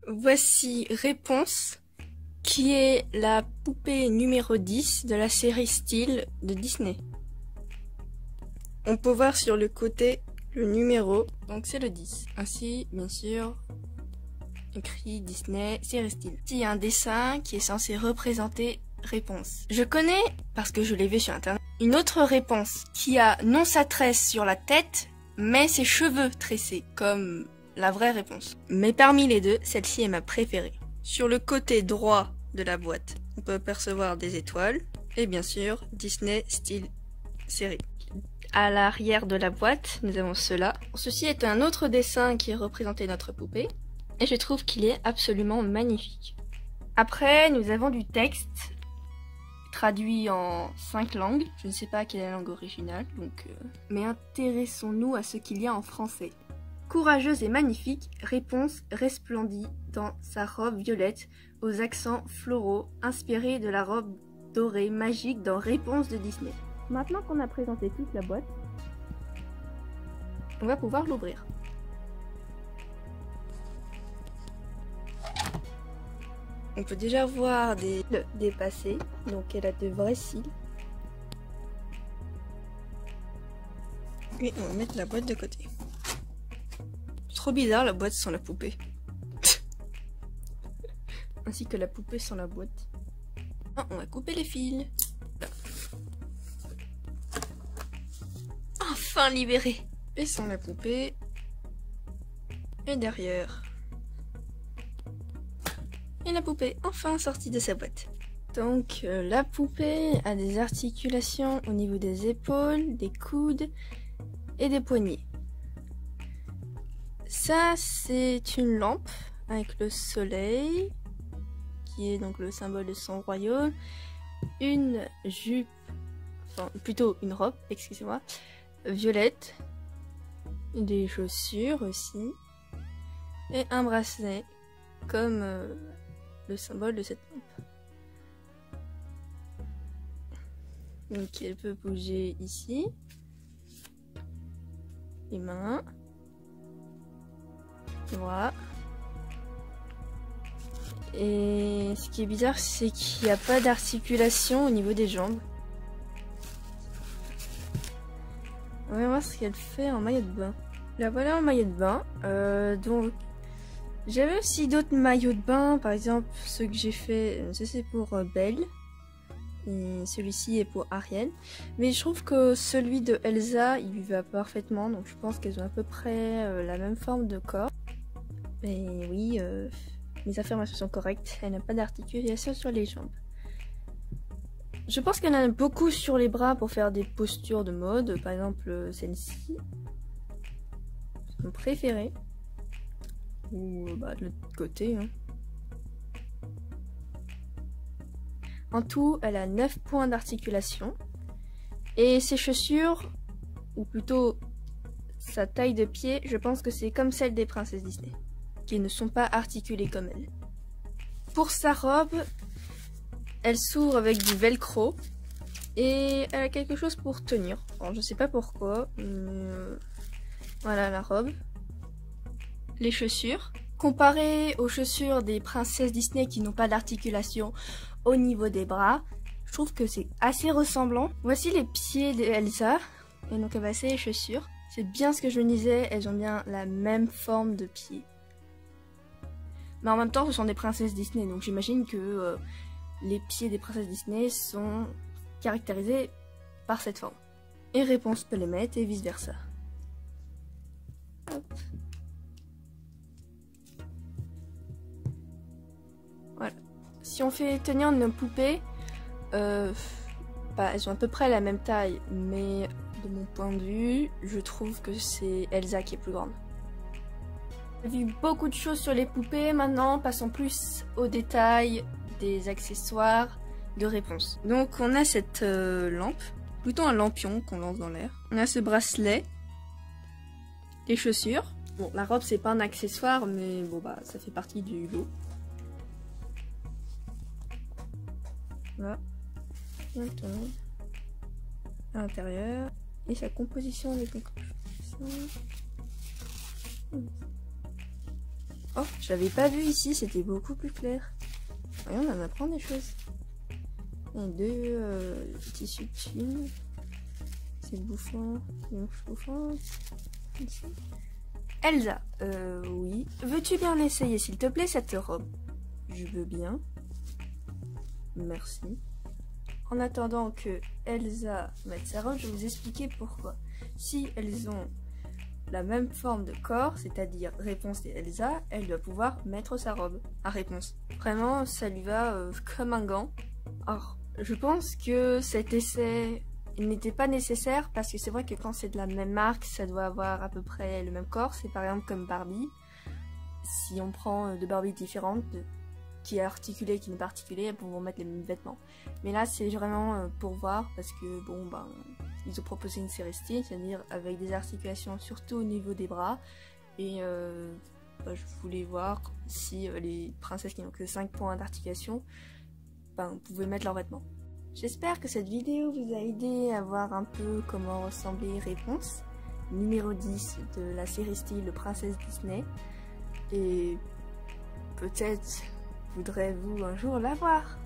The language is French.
Voici Réponse, qui est la poupée numéro 10 de la série Style de Disney. On peut voir sur le côté le numéro, donc c'est le 10. Ainsi, bien sûr, écrit Disney, série Style. Il y a un dessin qui est censé représenter Réponse. Je connais, parce que je l'ai vu sur internet, une autre Réponse qui a non sa tresse sur la tête, mais ses cheveux tressés, comme la vraie Réponse. Mais parmi les deux, celle-ci est ma préférée. Sur le côté droit de la boîte, on peut apercevoir des étoiles, et bien sûr, Disney Style série. À l'arrière de la boîte, nous avons cela. Ceci est un autre dessin qui représentait notre poupée, et je trouve qu'il est absolument magnifique. Après, nous avons du texte, traduit en 5 langues. Je ne sais pas quelle est la langue originale, donc... Mais intéressons-nous à ce qu'il y a en français. Courageuse et magnifique, Réponse resplendit dans sa robe violette aux accents floraux, inspirée de la robe dorée magique dans Réponse de Disney. Maintenant qu'on a présenté toute la boîte, on va pouvoir l'ouvrir. On peut déjà voir des cils dépassés, donc elle a de vrais cils. Et on va mettre la boîte de côté. C'est trop bizarre la boîte sans la poupée. Ainsi que la poupée sans la boîte. Ah, on va couper les fils. Là. Enfin libéré. Et sans la poupée. Et derrière. Et la poupée enfin sortie de sa boîte. Donc la poupée a des articulations au niveau des épaules, des coudes et des poignets. Ça c'est une lampe avec le soleil, qui est donc le symbole de son royaume. Une jupe, enfin plutôt une robe, excusez-moi, violette. Des chaussures aussi. Et un bracelet, comme... le symbole de cette lampe. Donc elle peut bouger ici. Les mains. Voilà. Et ce qui est bizarre, c'est qu'il n'y a pas d'articulation au niveau des jambes. On va voir ce qu'elle fait en maillot de bain. La voilà en maillot de bain. Donc j'avais aussi d'autres maillots de bain, par exemple ceux que j'ai fait, ça c'est pour Belle, et celui-ci est pour Ariel, mais je trouve que celui de Elsa il lui va parfaitement, donc je pense qu'elles ont à peu près la même forme de corps. Mais oui, mes affirmations sont correctes, elle n'a pas d'articulation sur les jambes. Je pense qu'elle en a beaucoup sur les bras pour faire des postures de mode, par exemple celle-ci, c'est mon préféré. Ou bah, de l'autre côté. Hein. En tout, elle a 9 points d'articulation. Et ses chaussures, ou plutôt sa taille de pied, je pense que c'est comme celle des princesses Disney, qui ne sont pas articulées comme elle. Pour sa robe, elle s'ouvre avec du velcro. Et elle a quelque chose pour tenir. Alors, je sais pas pourquoi. Voilà la robe. Les chaussures. Comparé aux chaussures des princesses Disney qui n'ont pas d'articulation au niveau des bras, je trouve que c'est assez ressemblant. Voici les pieds d'Elsa. Et donc elle va essayer les chaussures. C'est bien ce que je me disais, elles ont bien la même forme de pied. Mais en même temps, ce sont des princesses Disney, donc j'imagine que les pieds des princesses Disney sont caractérisés par cette forme. Et Réponse peut les mettre et vice versa. Hop. Voilà. Si on fait tenir nos poupées, bah, elles ont à peu près la même taille, mais de mon point de vue, je trouve que c'est Elsa qui est plus grande. On a vu beaucoup de choses sur les poupées, maintenant passons plus aux détails des accessoires de Réponse. Donc on a cette lampe, plutôt un lampion qu'on lance dans l'air. On a ce bracelet, les chaussures. Bon, la robe c'est pas un accessoire, mais bon bah ça fait partie du lot. Voilà. À l'intérieur. Et sa composition avec les Oh, j'avais pas vu ici, c'était beaucoup plus clair. Voyons, on en apprend des choses. Et deux tissus de chine. C'est le bouffon. Ici. Elsa, oui. Veux-tu bien essayer, s'il te plaît, cette robe? Je veux bien. Merci. En attendant que Elsa mette sa robe, je vais vous expliquer pourquoi. Si elles ont la même forme de corps, c'est-à-dire Réponse et Elsa, elle doit pouvoir mettre sa robe à Réponse. Vraiment, ça lui va comme un gant. Or, je pense que cet essai n'était pas nécessaire parce que c'est vrai que quand c'est de la même marque, ça doit avoir à peu près le même corps. C'est par exemple comme Barbie. Si on prend deux Barbies différentes, qui est articulée et qui n'est pas articulée, elles pourront mettre les mêmes vêtements. Mais là, c'est vraiment pour voir parce que bon, ben, ils ont proposé une série style, c'est-à-dire avec des articulations surtout au niveau des bras. Et ben, je voulais voir si les princesses qui n'ont que 5 points d'articulation ben, pouvaient mettre leurs vêtements. J'espère que cette vidéo vous a aidé à voir un peu comment ressemblait Réponse, numéro 10 de la série style Princesse Disney. Et peut-être voudrez-vous un jour la voir.